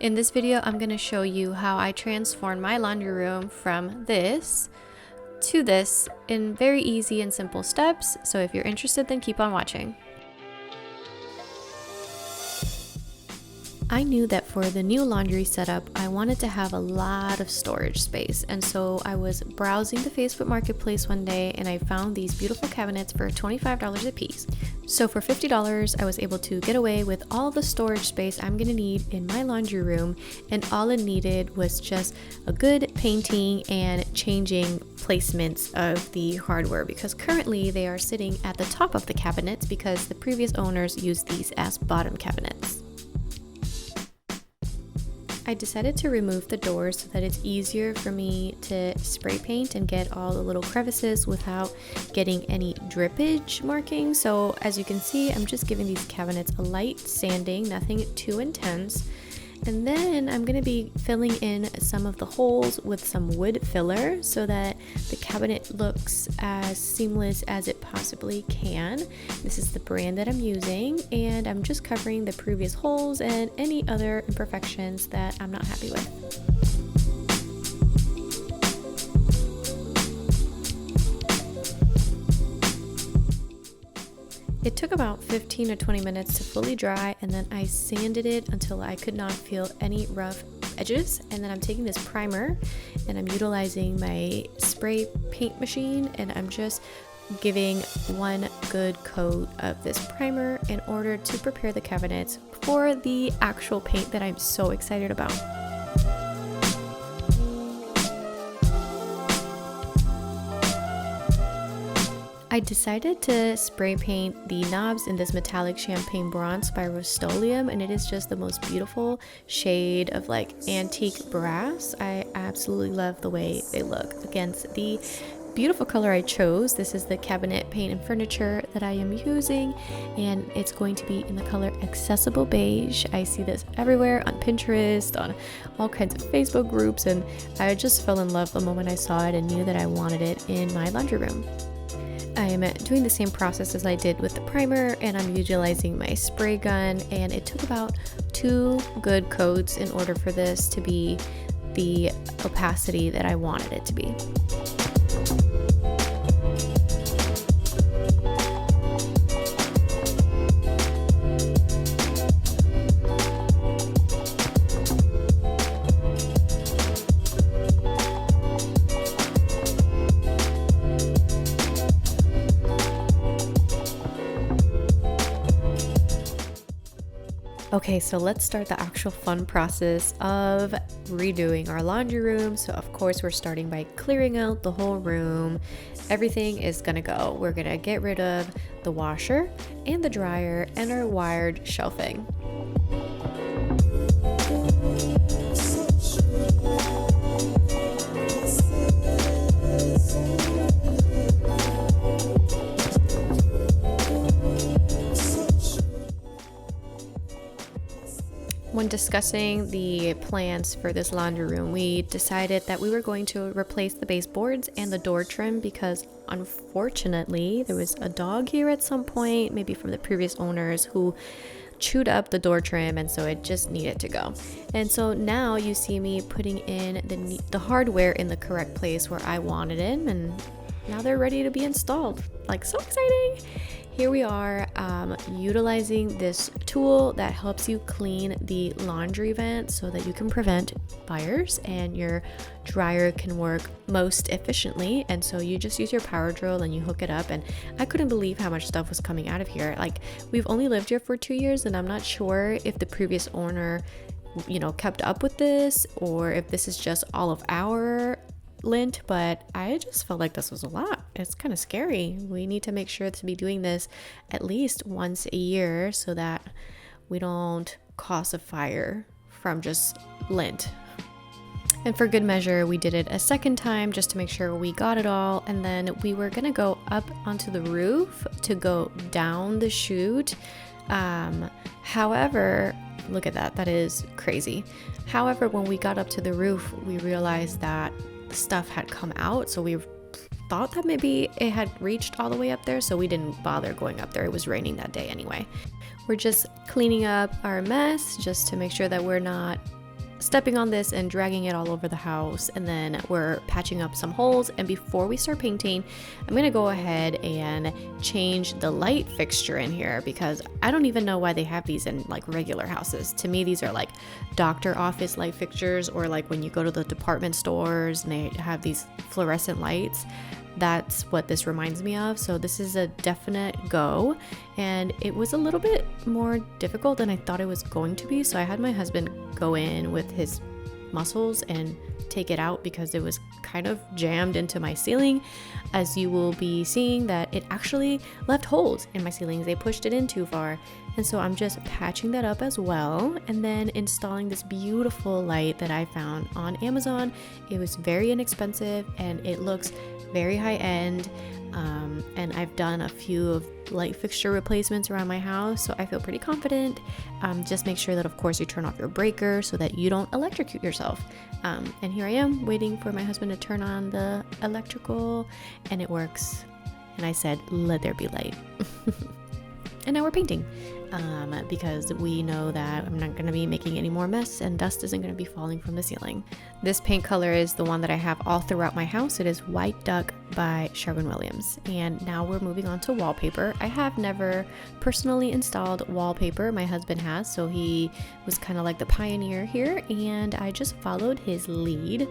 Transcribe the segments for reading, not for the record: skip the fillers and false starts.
In this video, I'm going to show you how I transformed my laundry room from this to this in very easy and simple steps. So if you're interested, then keep on watching. I knew that for the new laundry setup, I wanted to have a lot of storage space, and so I was browsing the Facebook Marketplace one day and I found these beautiful cabinets for $25 a piece. So for $50, I was able to get away with all the storage space I'm gonna need in my laundry room, and all it needed was just a good painting and changing placements of the hardware, because currently they are sitting at the top of the cabinets because the previous owners used these as bottom cabinets. I decided to remove the doors so that it's easier for me to spray paint and get all the little crevices without getting any drippage markings. So as you can see, I'm just giving these cabinets a light sanding, nothing too intense. And then I'm going to be filling in some of the holes with some wood filler so that the cabinet looks as seamless as it possibly can. This is the brand that I'm using, and I'm just covering the previous holes and any other imperfections that I'm not happy with. It took about 15 to 20 minutes to fully dry, and then I sanded it until I could not feel any rough edges. And then I'm taking this primer and I'm utilizing my spray paint machine, and I'm just giving one good coat of this primer in order to prepare the cabinets for the actual paint that I'm so excited about. I decided to spray paint the knobs in this metallic champagne bronze by Rust-Oleum, and it is just the most beautiful shade of like antique brass. I absolutely love the way they look against the beautiful color I chose. This is the cabinet paint and furniture that I am using, and it's going to be in the color Accessible Beige. I see this everywhere on Pinterest, on all kinds of Facebook groups, and I just fell in love the moment I saw it and knew that I wanted it in my laundry room. I'm doing the same process as I did with the primer, and I'm utilizing my spray gun, and it took about 2 good coats in order for this to be the opacity that I wanted it to be. Okay, so let's start the actual fun process of redoing our laundry room. So of course we're starting by clearing out the whole room. Everything is gonna go. We're gonna get rid of the washer and the dryer and our wired shelving. When discussing the plans for this laundry room, we decided that we were going to replace the baseboards and the door trim because unfortunately there was a dog here at some point, maybe from the previous owners, who chewed up the door trim, and so it just needed to go. And so now you see me putting in the hardware in the correct place where I wanted it, and now they're ready to be installed. Like, so exciting! Here we are utilizing this tool that helps you clean the laundry vent so that you can prevent fires and your dryer can work most efficiently. And so you just use your power drill and you hook it up, and I couldn't believe how much stuff was coming out of here. Like, we've only lived here for 2 years, and I'm not sure if the previous owner, kept up with this or if this is just all of our lint, but I just felt like this was a lot. It's kind of scary. We need to make sure to be doing this at least once a year so that we don't cause a fire from just lint. And for good measure, we did it a second time just to make sure we got it all, and then we were gonna go up onto the roof to go down the chute. However, look at that is crazy. However, when we got up to the roof, we realized that stuff had come out, so we thought that maybe it had reached all the way up there, so we didn't bother going up there. It was raining that day anyway. We're just cleaning up our mess just to make sure that we're not stepping on this and dragging it all over the house, and then we're patching up some holes. And before we start painting, I'm gonna go ahead and change the light fixture in here, because I don't even know why they have these in like regular houses. To me, these are like doctor office light fixtures, or like when you go to the department stores and they have these fluorescent lights. That's what this reminds me of. So this is a definite go, and it was a little bit more difficult than I thought it was going to be. So I had my husband go in with his muscles and take it out, because it was kind of jammed into my ceiling. As you will be seeing, that it actually left holes in my ceilings. They pushed it in too far, and so I'm just patching that up as well, and then installing this beautiful light that I found on Amazon. It was very inexpensive and it looks very high end, and I've done a few of light fixture replacements around my house, so I feel pretty confident. Just make sure that of course you turn off your breaker so that you don't electrocute yourself. And here I am waiting for my husband to turn on the electrical, and it works, and I said, let there be light. And now we're painting, because we know that I'm not going to be making any more mess and dust isn't going to be falling from the ceiling. This paint color is the one that I have all throughout my house. It is White Duck by Sherwin-Williams. And now we're moving on to wallpaper. I have never personally installed wallpaper. My husband has, so he was kind of like the pioneer here, and I just followed his lead.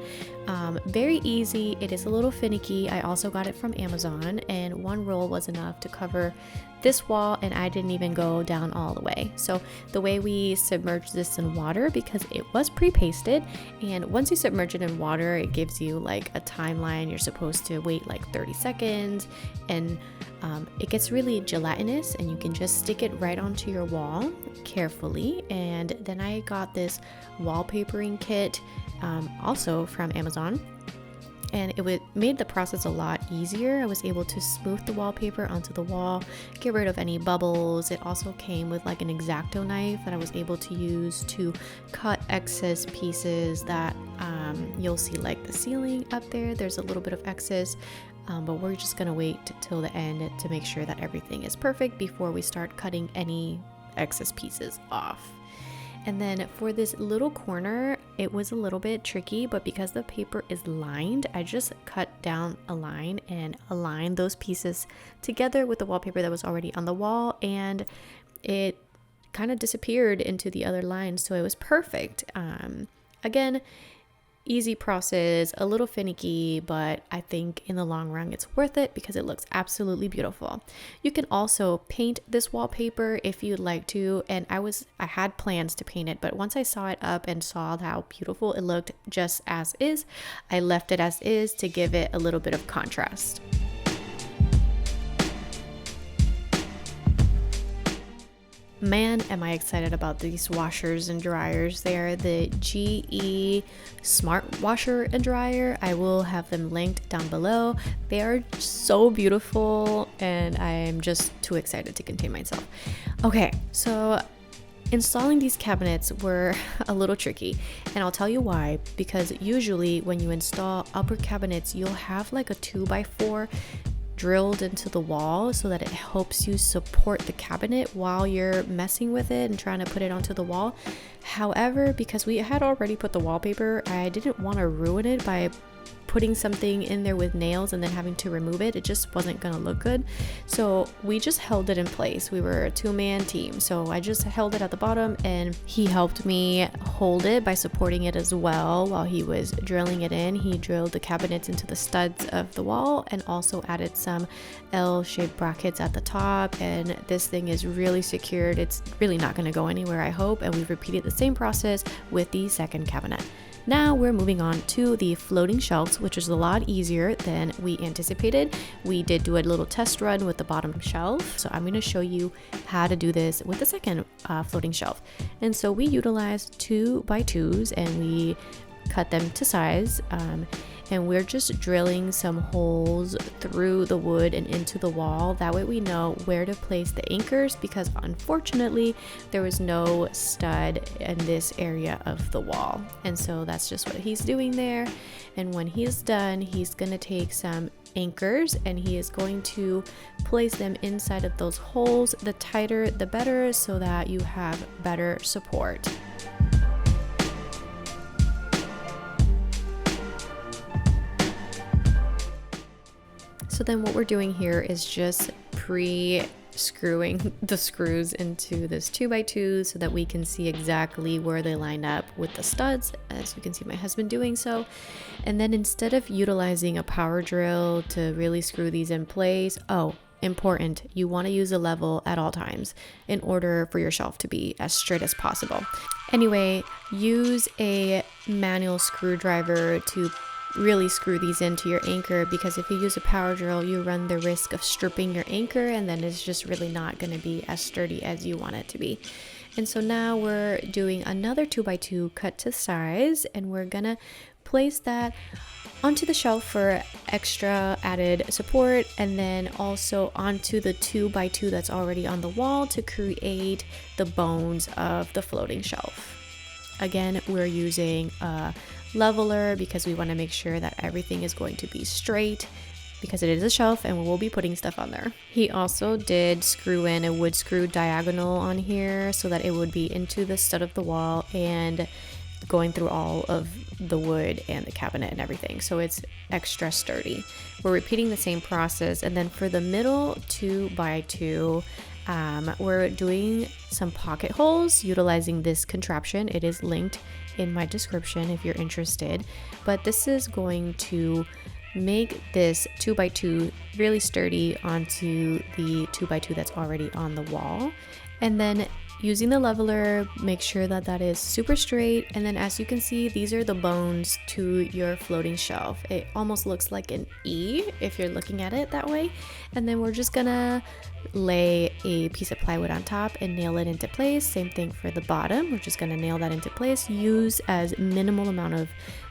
Very easy. It is a little finicky. I also got it from Amazon, and one roll was enough to cover this wall, and I didn't even go down all the way. So the way we submerged this in water, because it was pre-pasted, and once you submerge it in water, it gives you like a timeline. You're supposed to wait like 30 seconds, and it gets really gelatinous, and you can just stick it right onto your wall carefully. And then I got this wallpapering kit, also from Amazon, and it made the process a lot easier. I was able to smooth the wallpaper onto the wall, get rid of any bubbles. It also came with like an X-Acto knife that I was able to use to cut excess pieces that you'll see, like the ceiling up there. There's a little bit of excess, but we're just gonna wait till the end to make sure that everything is perfect before we start cutting any excess pieces off. And then for this little corner, it was a little bit tricky, but because the paper is lined, I just cut down a line and aligned those pieces together with the wallpaper that was already on the wall, and it kind of disappeared into the other lines, so it was perfect. Again, easy process, a little finicky, but I think in the long run it's worth it because it looks absolutely beautiful. You can also paint this wallpaper if you'd like to, and I had plans to paint it, but once I saw it up and saw how beautiful it looked just as is, I left it as is to give it a little bit of contrast. Man, am I excited about these washers and dryers. They are the GE Smart Washer and Dryer. I will have them linked down below. They are so beautiful, and I am just too excited to contain myself. Okay, so installing these cabinets were a little tricky, and I'll tell you why. Because usually when you install upper cabinets, you'll have like a 2x4 drilled into the wall so that it helps you support the cabinet while you're messing with it and trying to put it onto the wall. However, because we had already put the wallpaper, I didn't want to ruin it by putting something in there with nails and then having to remove it. It just wasn't gonna look good, so we just held it in place. We were a two-man team, so I just held it at the bottom, and he helped me hold it by supporting it as well. While he was drilling it in, he drilled the cabinets into the studs of the wall and also added some L-shaped brackets at the top, and this thing is really secured. It's really not going to go anywhere, I hope, and we've repeated the same process with the second cabinet. Now we're moving on to the floating shelves, which is a lot easier than we anticipated. We did do a little test run with the bottom shelf, so I'm going to show you how to do this with the second floating shelf. And so we utilized 2x2s, and we cut them to size, and we're just drilling some holes through the wood and into the wall. That way we know where to place the anchors, because unfortunately there was no stud in this area of the wall. And so that's just what he's doing there. And when he's done, he's gonna take some anchors and he is going to place them inside of those holes. The tighter the better, so that you have better support. So then what we're doing here is just screwing the screws into this 2x2 so that we can see exactly where they line up with the studs, as you can see my husband doing so. And then instead of utilizing a power drill to really screw these in place, important, you want to use a level at all times in order for your shelf to be as straight as possible. Anyway, use a manual screwdriver to really screw these into your anchor, because if you use a power drill, you run the risk of stripping your anchor, and then it's just really not going to be as sturdy as you want it to be. And so now we're doing another 2x2 cut to size, and we're gonna place that onto the shelf for extra added support, and then also onto the 2x2 that's already on the wall to create the bones of the floating shelf. Again, we're using a leveler because we want to make sure that everything is going to be straight, because it is a shelf and we will be putting stuff on there. He also did screw in a wood screw diagonal on here so that it would be into the stud of the wall and going through all of the wood and the cabinet and everything, so it's extra sturdy. We're repeating the same process, and then for the middle 2x2, we're doing some pocket holes utilizing this contraption. It is linked in my description if you're interested, but this is going to make this 2x2 really sturdy onto the 2x2 that's already on the wall. And then using the leveler, make sure that that is super straight. And then as you can see, these are the bones to your floating shelf. It almost looks like an E if you're looking at it that way. And then we're just gonna lay a piece of plywood on top and nail it into place. Same thing for the bottom. We're just gonna nail that into place. Use as minimal amount of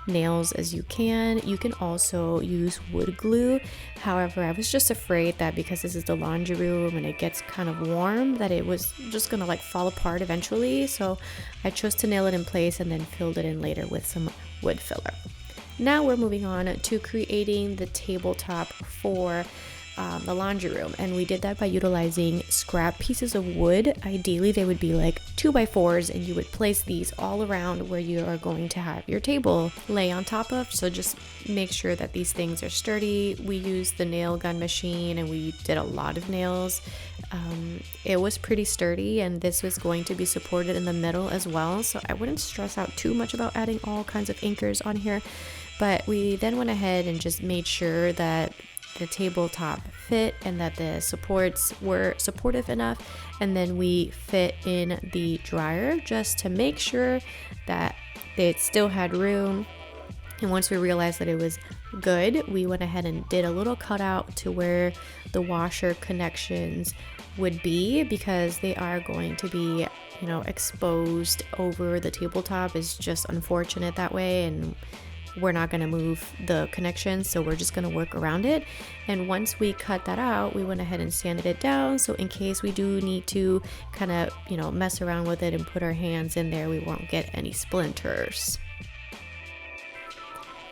nails as you can. You can also use wood glue. However, I was just afraid that because this is the laundry room and it gets kind of warm, that it was just gonna like fall apart eventually. So I chose to nail it in place and then filled it in later with some wood filler. Now we're moving on to creating the tabletop for the laundry room, and we did that by utilizing scrap pieces of wood. Ideally they would be like 2x4s, and you would place these all around where you are going to have your table lay on top of. So just make sure that these things are sturdy. We used the nail gun machine and we did a lot of nails. It was pretty sturdy, and this was going to be supported in the middle as well, so I wouldn't stress out too much about adding all kinds of anchors on here. But we then went ahead and just made sure that the tabletop fit and that the supports were supportive enough, and then we fit in the dryer just to make sure that it still had room. And once we realized that it was good, we went ahead and did a little cutout to where the washer connections would be, because they are going to be, exposed over the tabletop. Is just unfortunate that way, and we're not going to move the connections, so we're just going to work around it. And once we cut that out, we went ahead and sanded it down, so in case we do need to kind of mess around with it and put our hands in there, we won't get any splinters.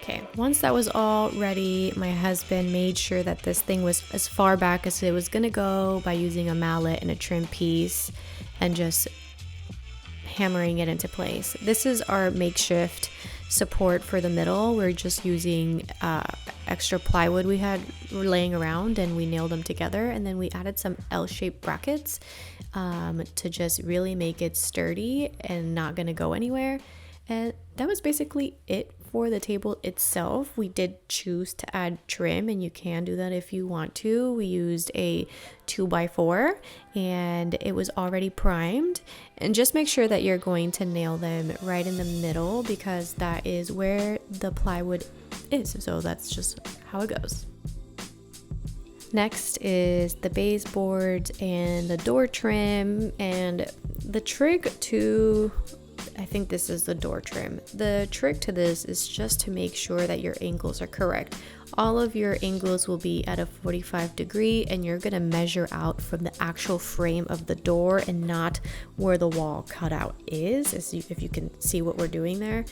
Okay, once that was all ready, my husband made sure that this thing was as far back as it was going to go by using a mallet and a trim piece and just hammering it into place. This is our makeshift support for the middle. We're just using extra plywood we had laying around, and we nailed them together, and then we added some L-shaped brackets to just really make it sturdy and not gonna go anywhere. And that was basically it for the table itself. We did choose to add trim, and you can do that if you want to. We used a 2x4 and it was already primed. And just make sure that you're going to nail them right in the middle, because that is where the plywood is. So that's just how it goes. Next is the baseboards and the door trim, and the trick to, I think this is the door trim. The trick to this is just to make sure that your angles are correct. All of your angles will be at a 45 degree, and you're gonna measure out from the actual frame of the door and not where the wall cutout is, if you can see what we're doing there.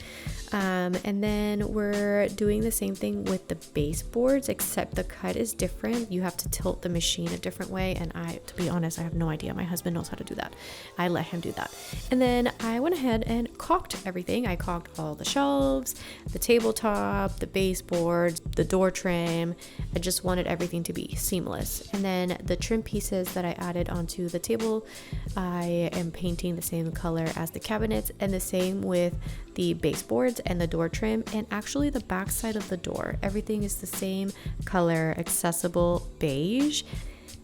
And then we're doing the same thing with the baseboards, except the cut is different. You have to tilt the machine a different way, and to be honest, I have no idea. My husband knows how to do that. I let him do that. And then I went ahead and caulked everything. I caulked all the shelves, the tabletop, the baseboards, the door door trim. I just wanted everything to be seamless. And then the trim pieces that I added onto the table, I am painting the same color as the cabinets, and the same with the baseboards and the door trim, and actually the back side of the door. Everything is the same color, accessible beige.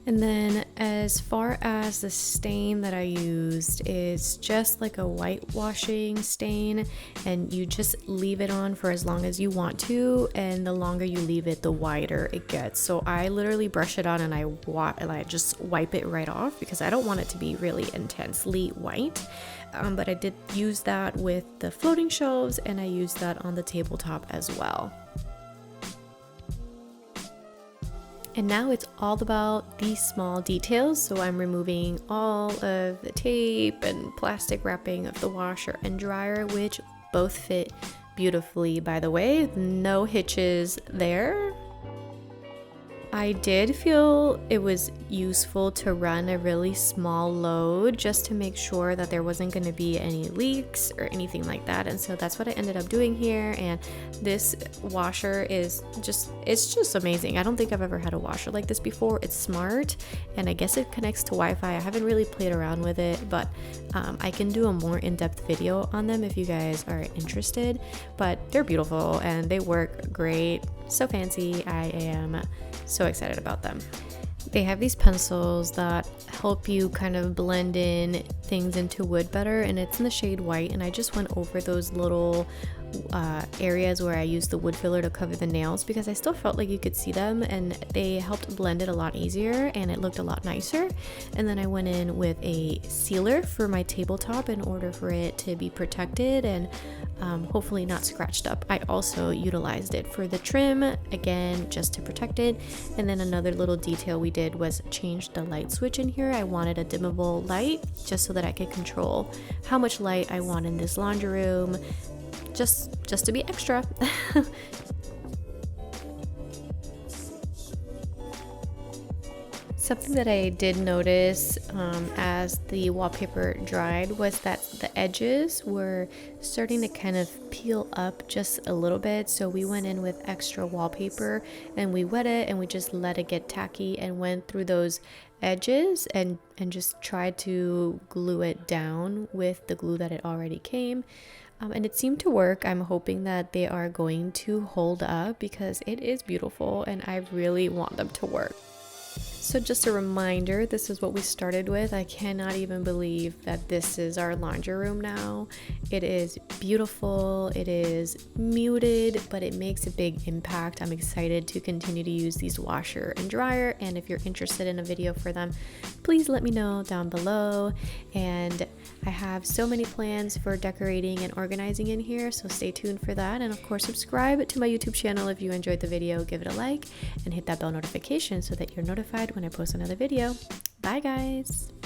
And then as far as the stain that I used is just like a whitewashing stain, and you just leave it on for as long as you want to, and the longer you leave it, the whiter it gets. So I literally brush it on and I just wipe it right off because I don't want it to be really intensely white. But I did use that with the floating shelves, and I used that on the tabletop as well. And now it's all about these small details. So I'm removing all of the tape and plastic wrapping of the washer and dryer, which both fit beautifully, by the way. No hitches there. I did feel it was useful to run a really small load just to make sure that there wasn't going to be any leaks or anything like that. And so that's what I ended up doing here. And this washer is it's just amazing. I don't think I've ever had a washer like this before. It's smart, and I guess it connects to Wi-Fi. I haven't really played around with it, but I can do a more in-depth video on them if you guys are interested. But they're beautiful and they work great. So fancy. I am so excited about them. They have these pencils that help you kind of blend in things into wood better, and it's in the shade white, and I just went over those little areas where I used the wood filler to cover the nails because I still felt like you could see them, and they helped blend it a lot easier and it looked a lot nicer. And then I went in with a sealer for my tabletop in order for it to be protected and hopefully not scratched up. I also utilized it for the trim, again, just to protect it. And then another little detail we did was change the light switch in here. I wanted a dimmable light just so that I could control how much light I want in this laundry room, just to be extra. Something that I did notice as the wallpaper dried was that the edges were starting to kind of peel up just a little bit. So we went in with extra wallpaper and we wet it and we just let it get tacky and went through those edges and just tried to glue it down with the glue that it already came. And it seemed to work. I'm hoping that they are going to hold up because it is beautiful and I really want them to work. So just a reminder, this is what we started with. I cannot even believe that this is our laundry room now. It is beautiful, it is muted, but it makes a big impact. I'm excited to continue to use these washer and dryer, and if you're interested in a video for them, please let me know down below. And I have so many plans for decorating and organizing in here, so stay tuned for that. And of course, subscribe to my YouTube channel if you enjoyed the video. Give it a like and hit that bell notification so that you're notified when I post another video. Bye guys!